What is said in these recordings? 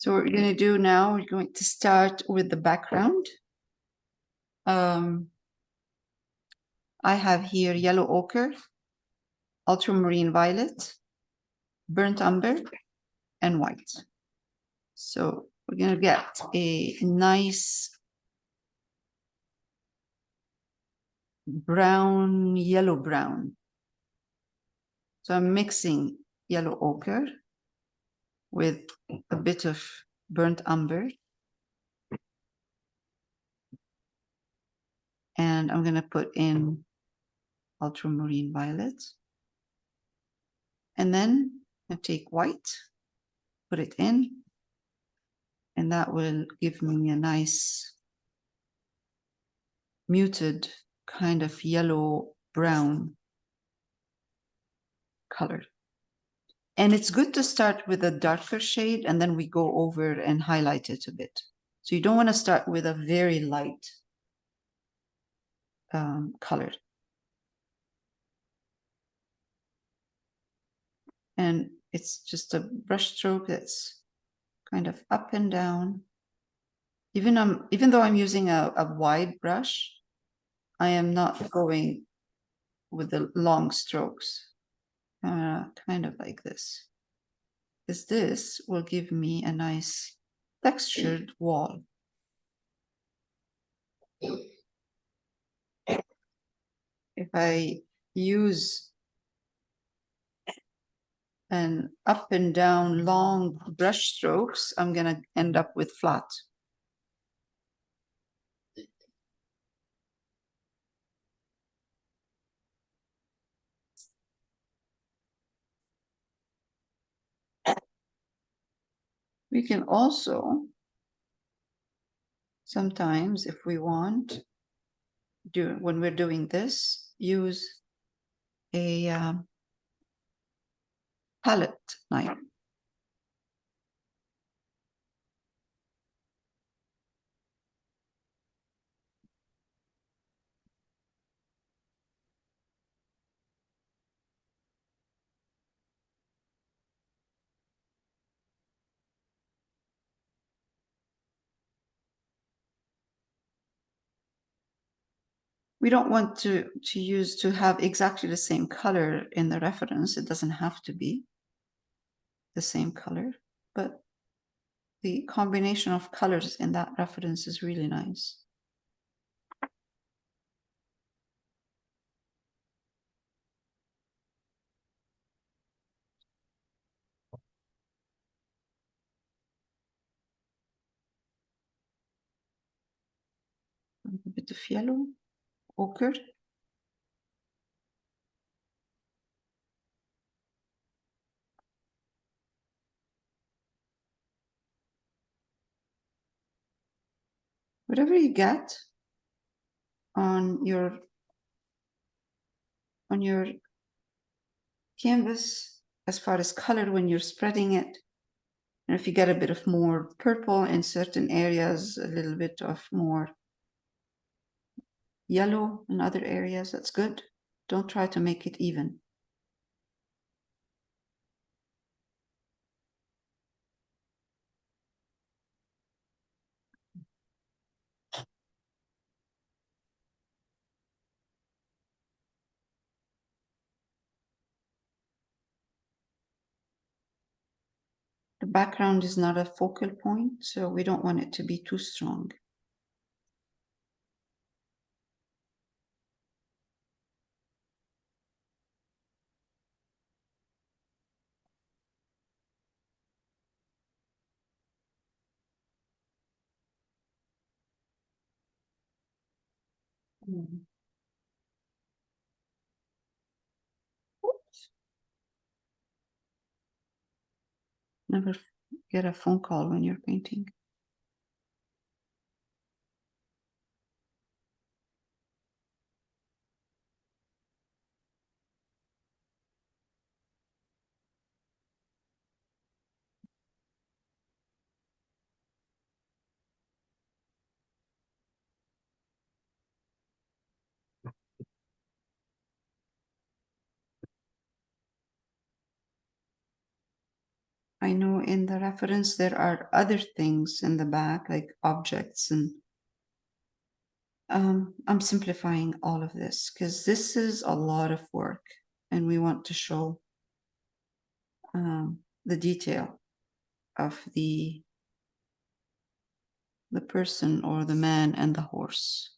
So what we're going to do now, we're going to start with the background. I have here yellow ochre, ultramarine violet, burnt umber, and white. So we're going to get a nice brown, yellow brown. So I'm mixing yellow ochre with a bit of burnt umber. And I'm going to put in ultramarine violet. And then I take white, put it in, and that will give me a nice muted kind of yellow brown color. And it's good to start with a darker shade and then we go over and highlight it a bit. So you don't want to start with a very light color. And it's just a brush stroke that's kind of up and down. Even though I'm using a wide brush, I am not going with the long strokes, kind of like this. Because this will give me a nice textured wall. If I use an up and down long brush strokes, I'm going to end up with flat. We can also sometimes, if we want, when we're doing this, use a palette knife. We don't want to have exactly the same color in the reference. It doesn't have to be the same color, but the combination of colors in that reference is really nice. A bit of yellow, ochre. Whatever you get on your canvas as far as color when you're spreading it. And if you get a bit of more purple in certain areas, a little bit of more yellow in other areas, that's good. Don't try to make it even. The background is not a focal point, so we don't want it to be too strong. Never get a phone call when you're painting. I know in the reference there are other things in the back, like objects, and I'm simplifying all of this because this is a lot of work and we want to show the detail of the person or the man and the horse.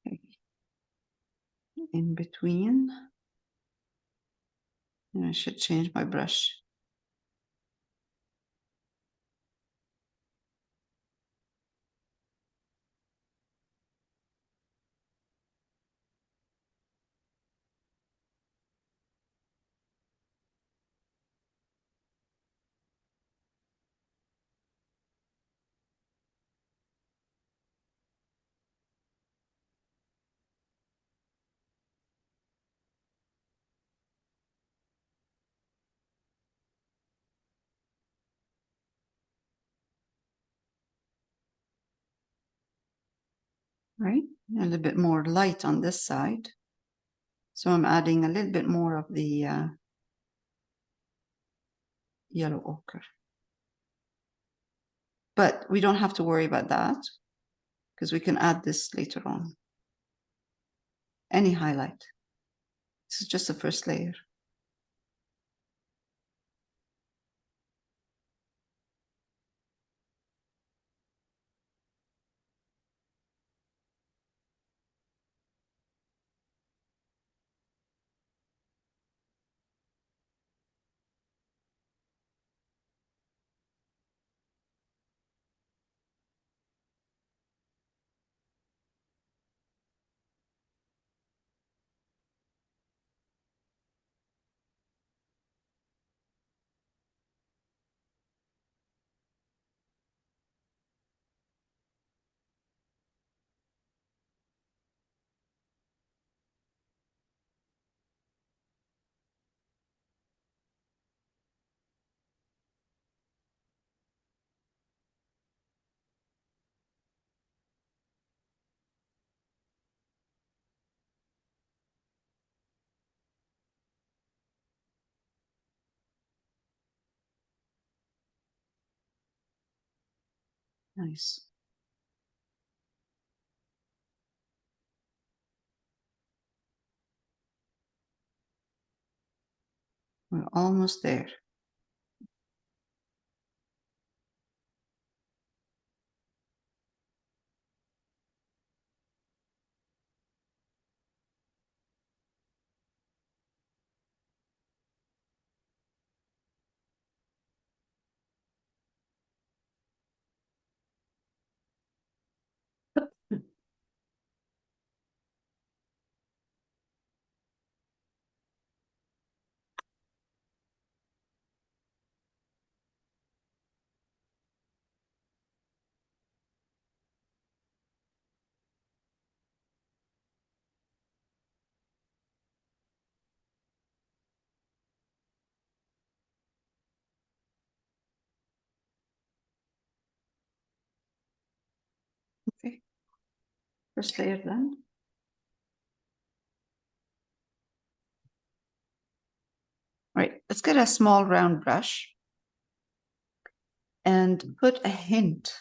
Okay. In between, and I should change my brush. Right? A little bit more light on this side. So I'm adding a little bit more of the yellow ochre. But we don't have to worry about that because we can add this later on. Any highlight. This is just the first layer. Nice. We're almost there. First layer done. Right, let's get a small round brush and put a hint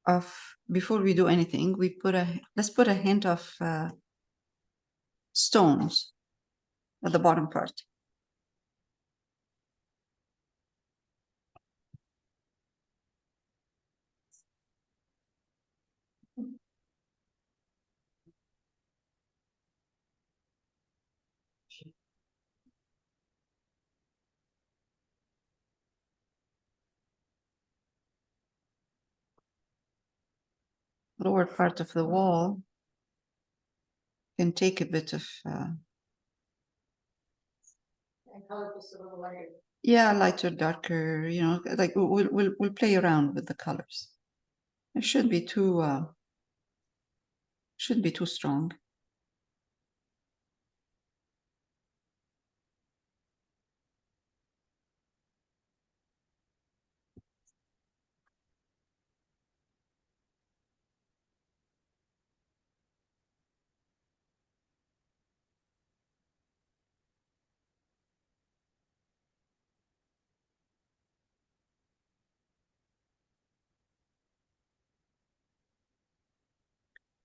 of, before we do anything, let's put a hint of stones at the bottom part. Lower part of the wall can take a bit of yeah, lighter, darker, you know, like we'll play around with the colors. It shouldn't be too strong.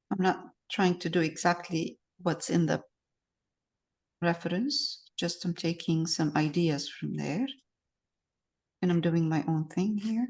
I'm not trying to do exactly what's in the reference, just I'm taking some ideas from there and I'm doing my own thing here.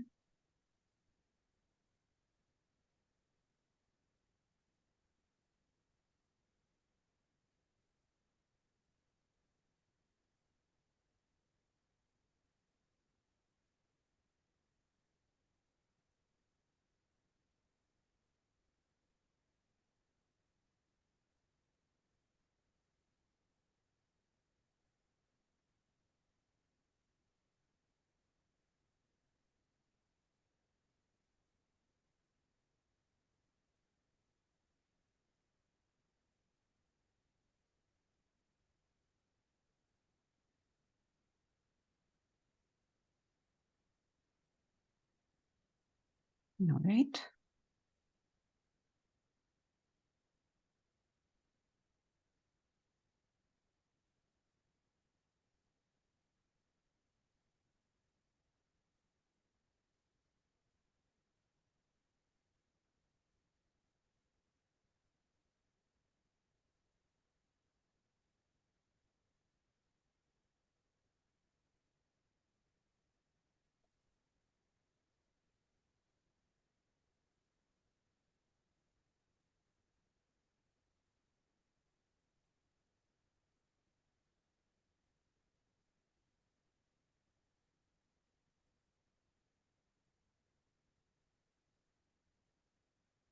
All right.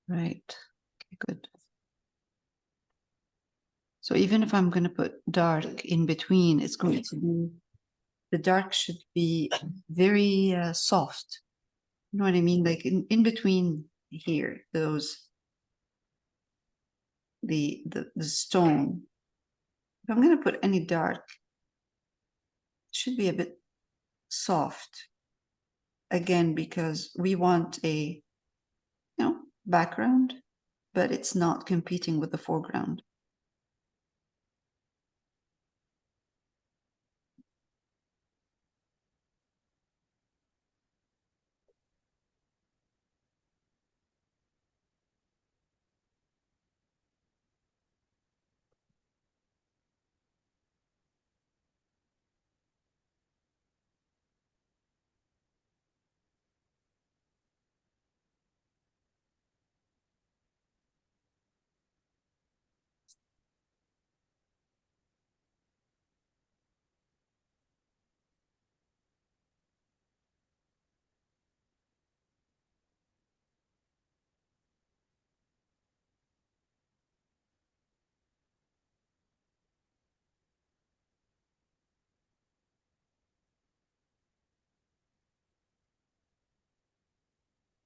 Right. Okay, good. So even if I'm going to put dark in between, it's going to be, the dark should be very soft. You know what I mean? Like in between here, those, the stone. If I'm going to put any dark, it should be a bit soft. Again, because we want a, you know, background, but it's not competing with the foreground.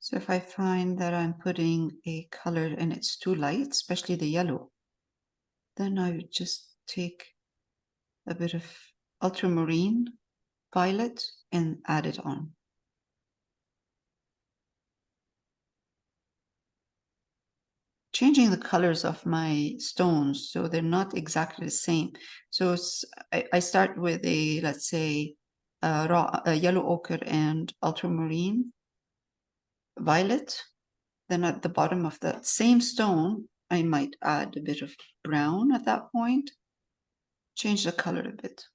So if I find that I'm putting a color and it's too light, especially the yellow, then I would just take a bit of ultramarine violet and add it on. changing the colors of my stones so they're not exactly the same. So I start with a, let's say, a yellow ochre and ultramarine violet. Then at the bottom of that same stone, I might add a bit of brown at that point, change the color a bit.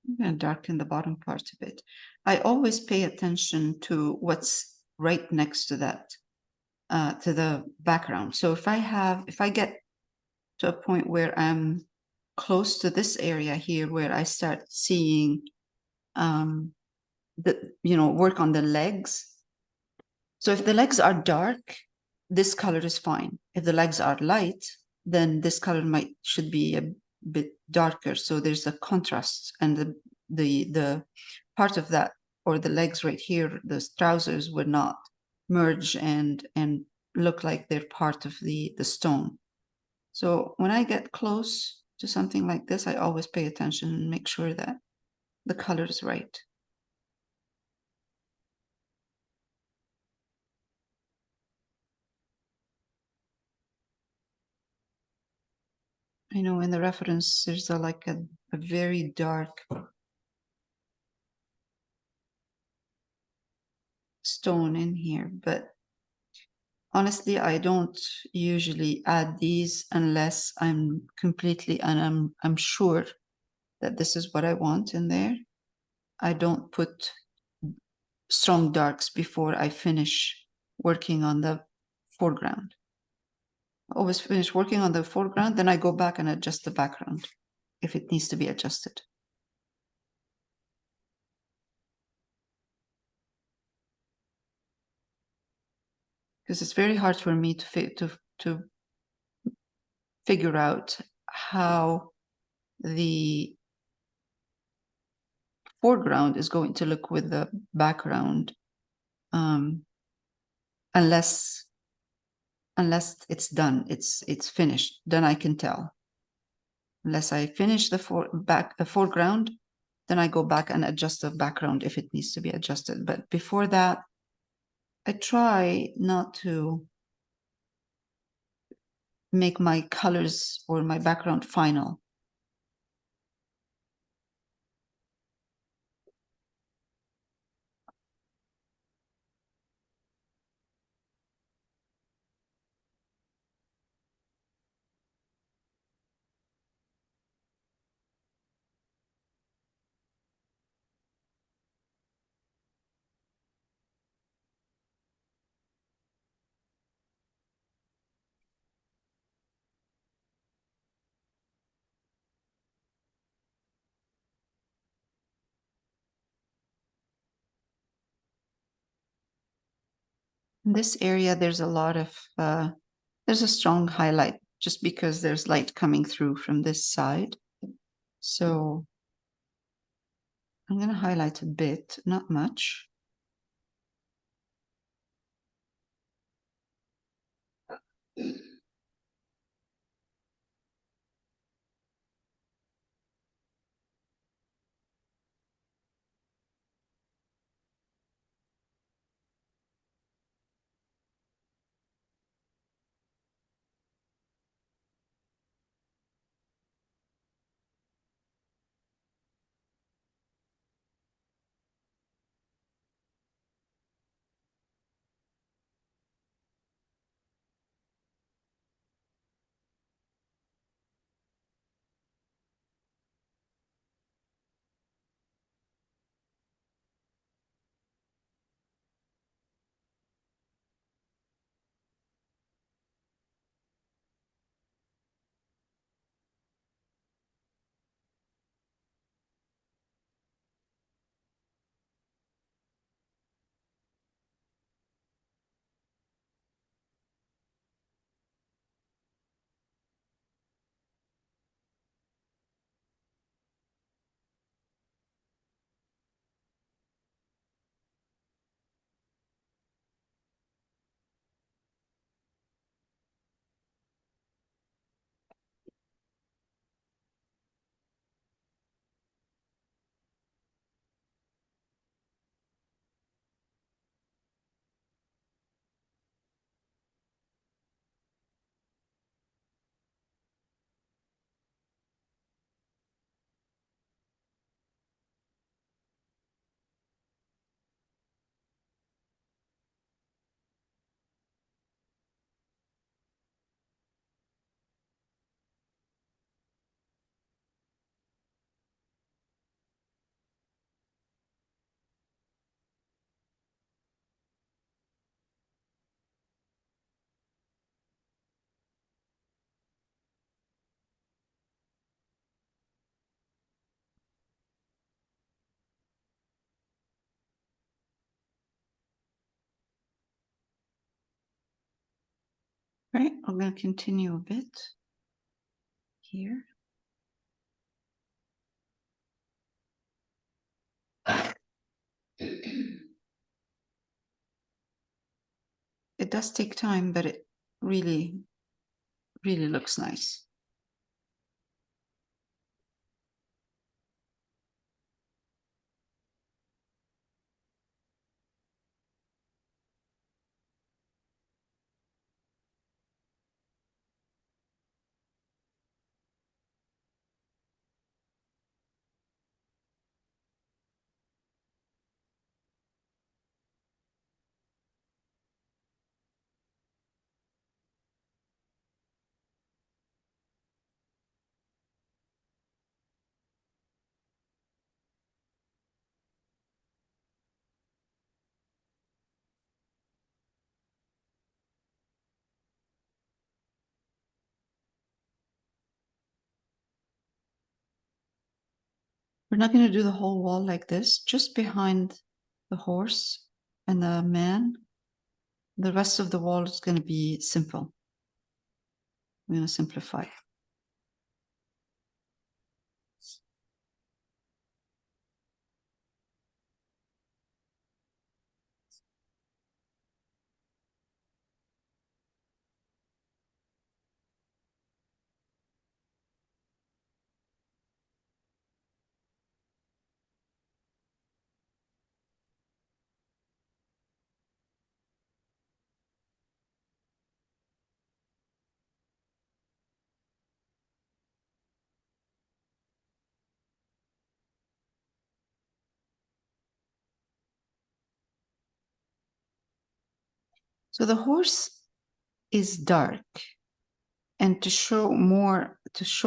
I'm going to darken the bottom part a bit. I always pay attention to what's right next to that, to the background. So if I get to a point where I'm close to this area here, where I start seeing work on the legs. So if the legs are dark, this color is fine. If the legs are light, then this color should be a bit darker. So there's a contrast, and the part of that, or the legs right here, the trousers would not merge and look like they're part of the stone. So when I get close to something like this, I always pay attention and make sure that the color is right. I know in the reference there's like a very dark stone in here, but honestly, I don't usually add these unless I'm completely, and I'm sure that this is what I want in there. I don't put strong darks before I finish working on the foreground. I always finish working on the foreground, then I go back and adjust the background if it needs to be adjusted. Because it's very hard for me to figure out how the foreground is going to look with the background, unless it's done, it's finished. Then I can tell. Unless I finish the foreground, then I go back and adjust the background if it needs to be adjusted. But before that, I try not to make my colors or my background final. In this area, there's a lot of, there's a strong highlight just because there's light coming through from this side. So I'm going to highlight a bit, not much. Right, I'm going to continue a bit here. It does take time, but it really, really looks nice. We're not going to do the whole wall like this, just behind the horse and the man. The rest of the wall is going to be simple. We're going to simplify. So the horse is dark, and to show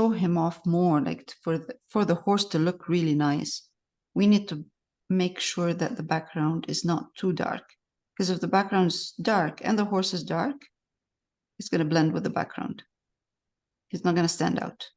him off more, like for the horse to look really nice, we need to make sure that the background is not too dark. Because if the background is dark and the horse is dark, it's going to blend with the background. It's not going to stand out.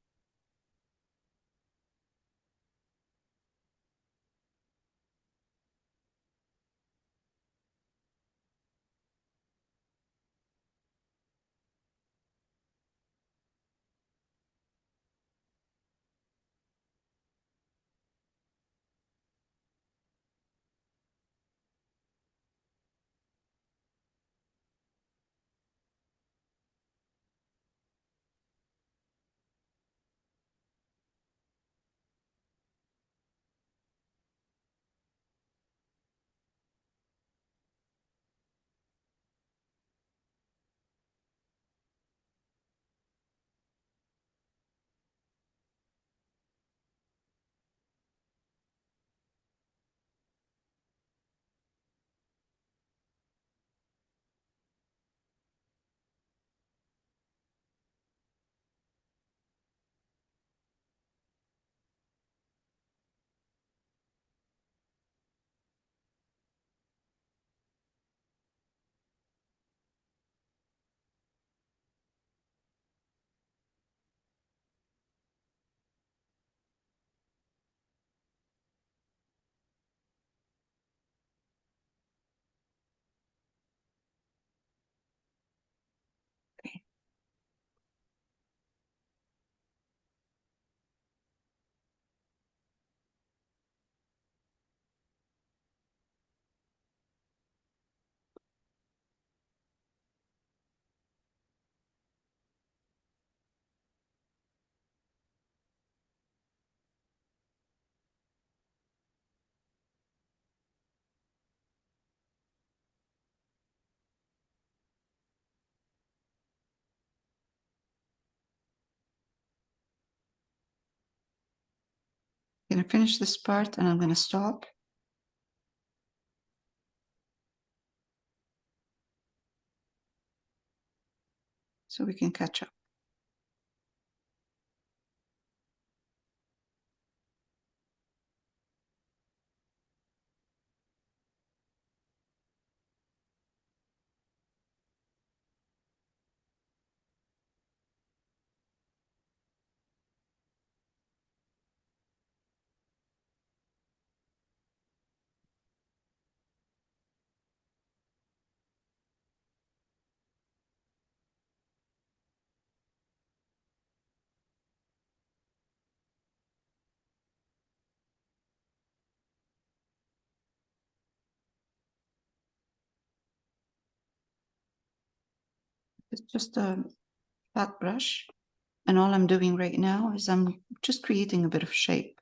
I'm going to finish this part and I'm going to stop. So we can catch up. It's just a flat brush. And all I'm doing right now is I'm just creating a bit of shape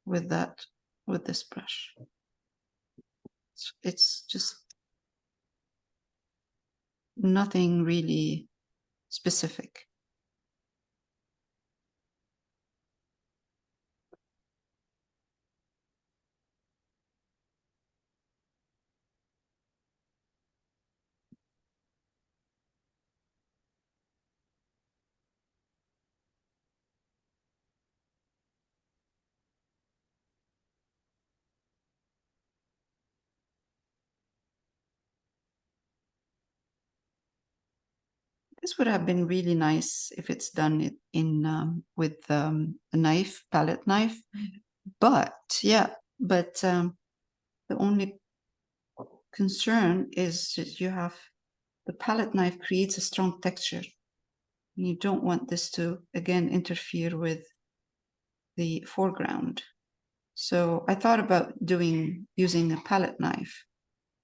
with this brush. It's just nothing really specific. This would have been really nice if it's done in with a knife, palette knife. But yeah, but the only concern is that you have the palette knife creates a strong texture. You don't want this to again interfere with the foreground. So I thought about using a palette knife,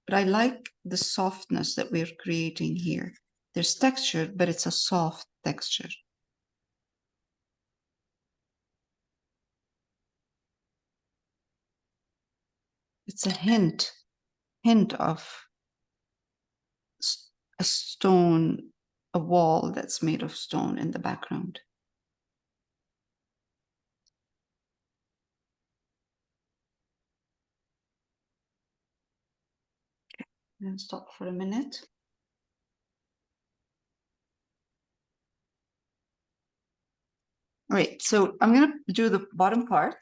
but I like the softness that we're creating here. There's texture, but it's a soft texture. It's a hint of a stone, a wall that's made of stone in the background. Okay, I'm going to stop for a minute. All right, so I'm going to do the bottom part.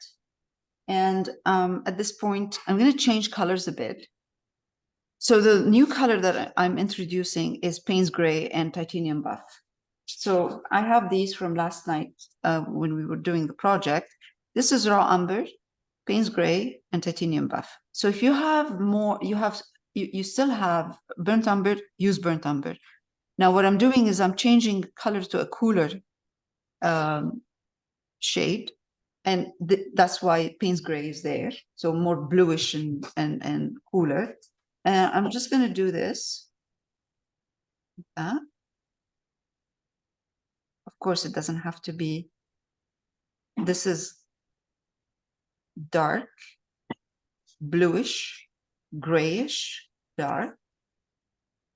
And at this point, I'm going to change colors a bit. So the new color that I'm introducing is Payne's Gray and Titanium Buff. So I have these from last night when we were doing the project. This is Raw Umber, Payne's Gray, and Titanium Buff. So if you have more, you still have Burnt Umber, use Burnt Umber. Now what I'm doing is I'm changing color to a cooler shade. And that's why Payne's Gray is there. So more bluish and cooler. I'm just going to do this. Of course, it doesn't have to be. This is dark, bluish, grayish, dark.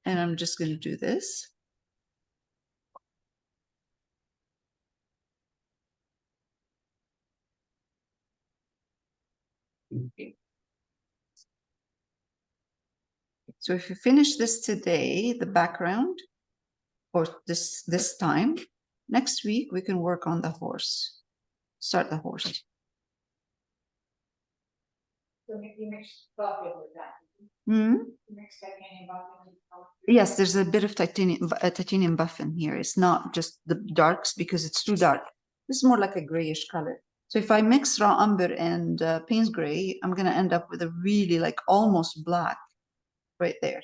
And I'm just going to do this. So if you finish this today, the background, or this time, next week we can work on the horse. Start the horse. So you mix buffet with that. Hmm? You mix titanium buffet with color. Yes, there's a bit of titanium buff in here. It's not just the darks because it's too dark. This is more like a grayish color. So if I mix Raw Umber and Payne's Gray, I'm going to end up with a really like almost black right there.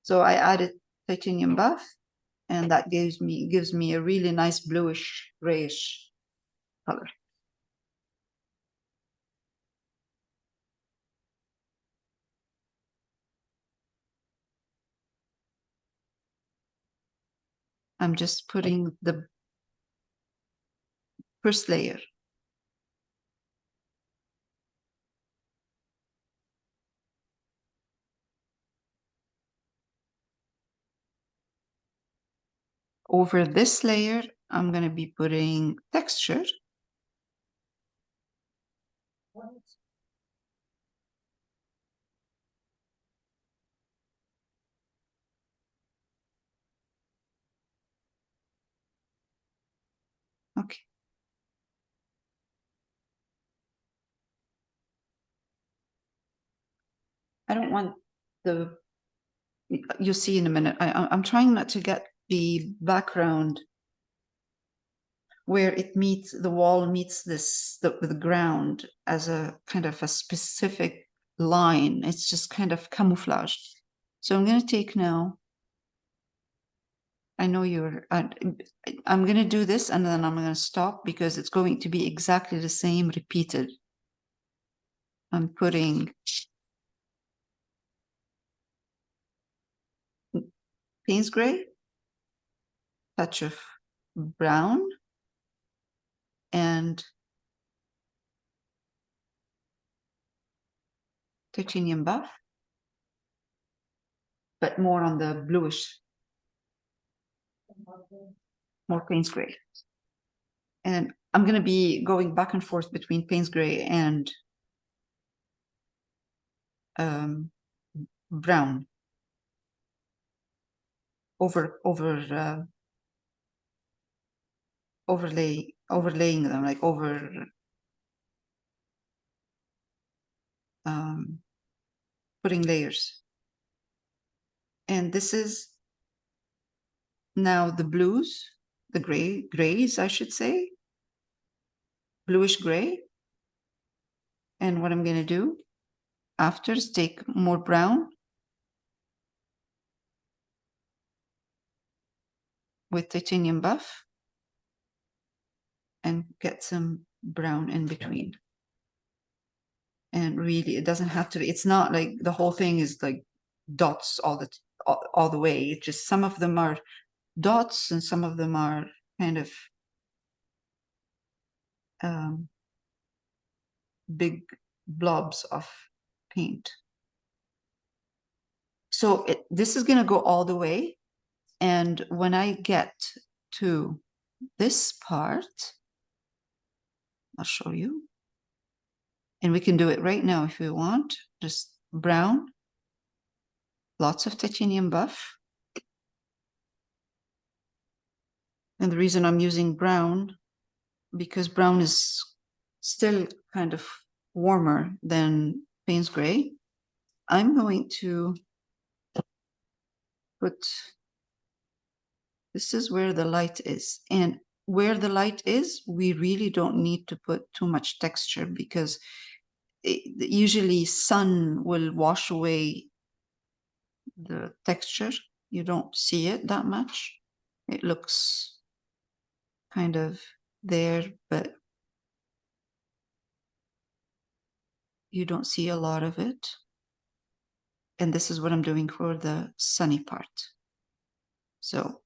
So I added titanium buff, and that gives me a really nice bluish grayish color. I'm just putting the first layer. Over this layer, I'm going to be putting texture. Okay. I don't want the, you'll see in a minute. I'm trying not to get the background where it meets, the wall meets the ground as a kind of a specific line. It's just kind of camouflaged. So I'm going to take now, I know I'm going to do this and then I'm going to stop because it's going to be exactly the same repeated. I'm putting Payne's gray, touch of brown, and titanium buff, but more on the bluish, more Payne's gray. And I'm going to be going back and forth between Payne's gray and brown overlaying them, like putting layers. And this is now the blues, the grays, I should say, bluish gray. And what I'm going to do after is take more brown with titanium buff and get some brown in between. And really, it doesn't have to be, it's not like the whole thing is like dots all the way. It's just some of them are dots and some of them are kind of big blobs of paint. So this is going to go all the way. And when I get to this part, I'll show you. And we can do it right now if we want. Just brown, lots of titanium buff. And the reason I'm using brown, because brown is still kind of warmer than Payne's gray, I'm going to put, this is where the light is. And where the light is, we really don't need to put too much texture because usually sun will wash away the texture. You don't see it that much. It looks kind of there, but you don't see a lot of it. And this is what I'm doing for the sunny part. So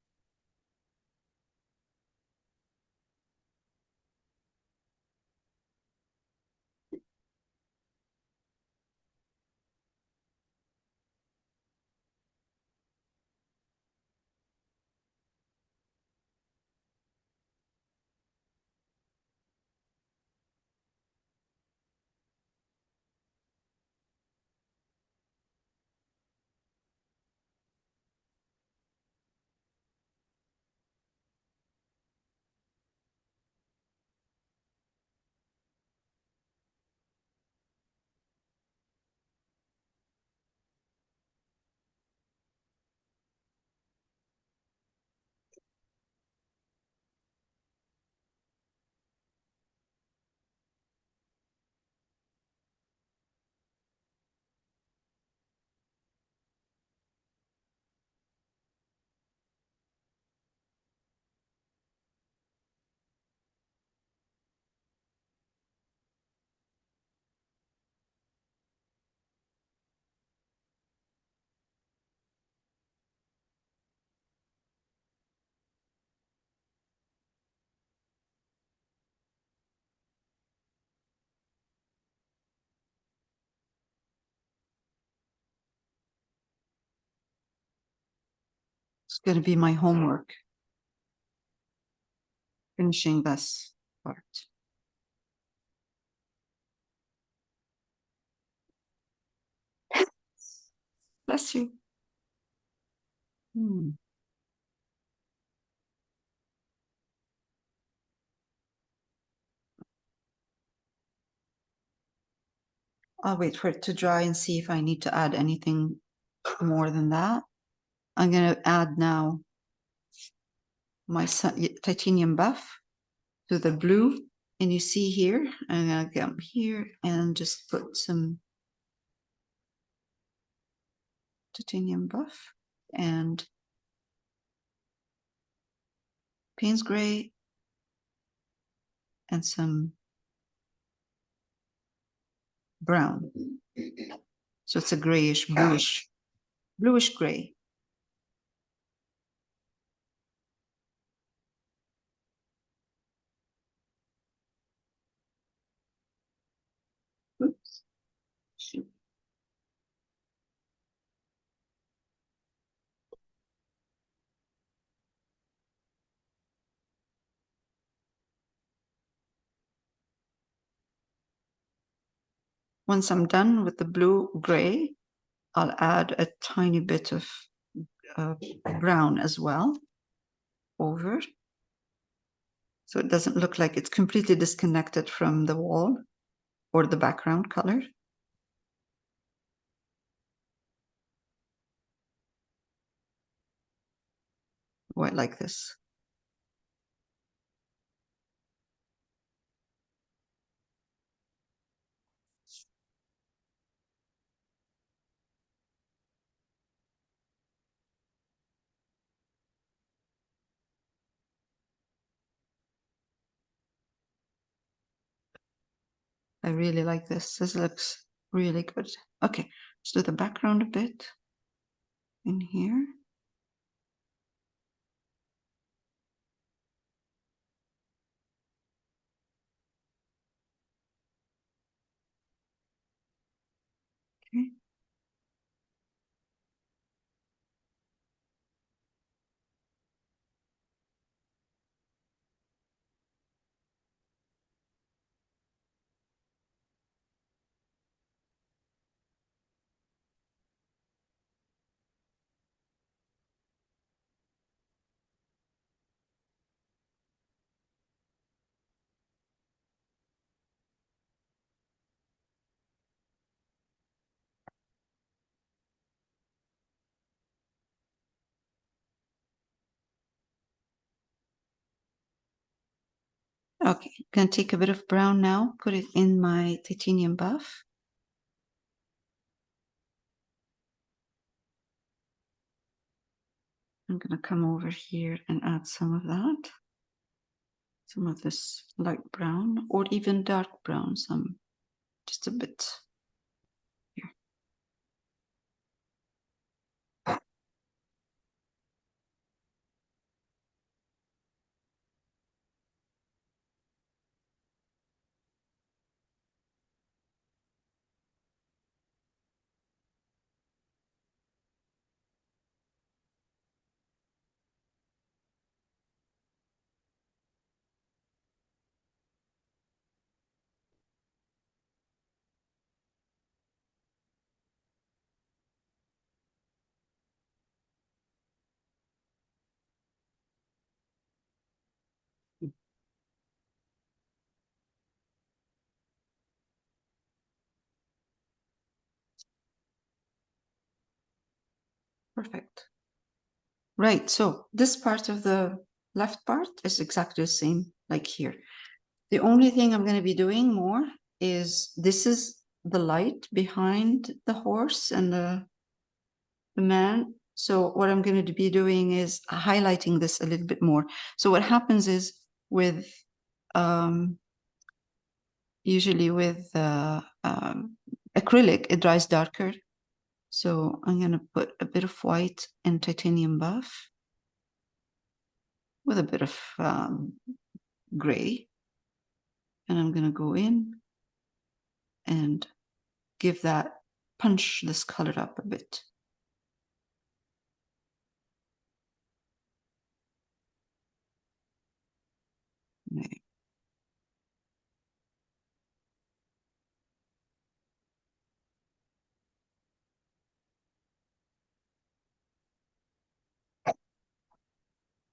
it's going to be my homework, finishing this part. Bless you. I'll wait for it to dry and see if I need to add anything more than that. I'm going to add now my titanium buff to the blue. And you see here, I'm going to come here and just put some titanium buff and Payne's gray and some brown. So it's a grayish, bluish gray. Once I'm done with the blue gray, I'll add a tiny bit of brown as well over. So it doesn't look like it's completely disconnected from the wall or the background color. Oh, I like this. I really like this. This looks really good. Okay, let's do the background a bit in here. Okay. Okay, I'm gonna take a bit of brown now, put it in my titanium buff. I'm gonna come over here and add some of that. Some of this light brown or even dark brown, some just a bit here. Perfect. Right, so this part of the left part is exactly the same like here. The only thing I'm going to be doing more is this is the light behind the horse and the man. So what I'm going to be doing is highlighting this a little bit more. So what happens is with usually with acrylic, it dries darker. So I'm going to put a bit of white and titanium buff with a bit of gray. And I'm going to go in and give that, punch this color up a bit. There.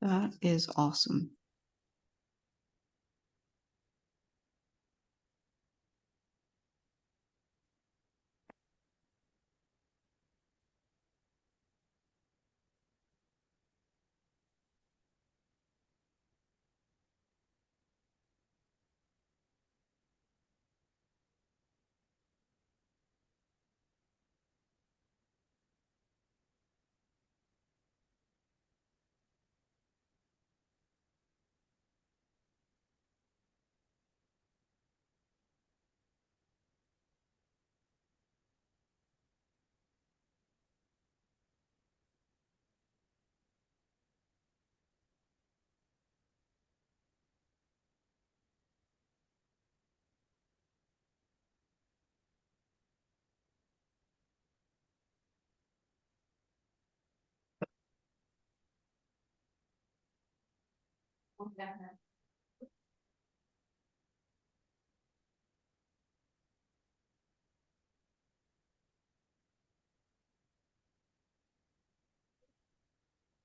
That is awesome.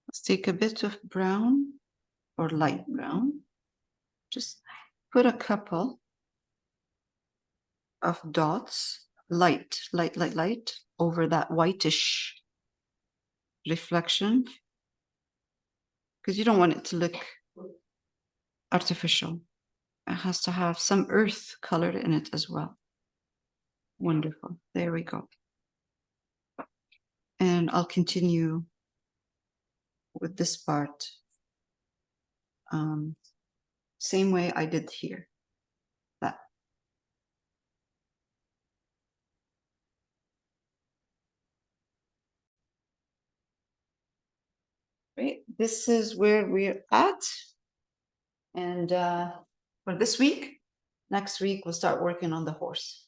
Let's take a bit of brown or light brown. Just put a couple of dots, light, over that whitish reflection, because you don't want it to look artificial. It has to have some earth color in it as well. Wonderful. There we go. And I'll continue with this part. Same way I did here. That. Right. This is where we're at. And for this week, next week, we'll start working on the horse.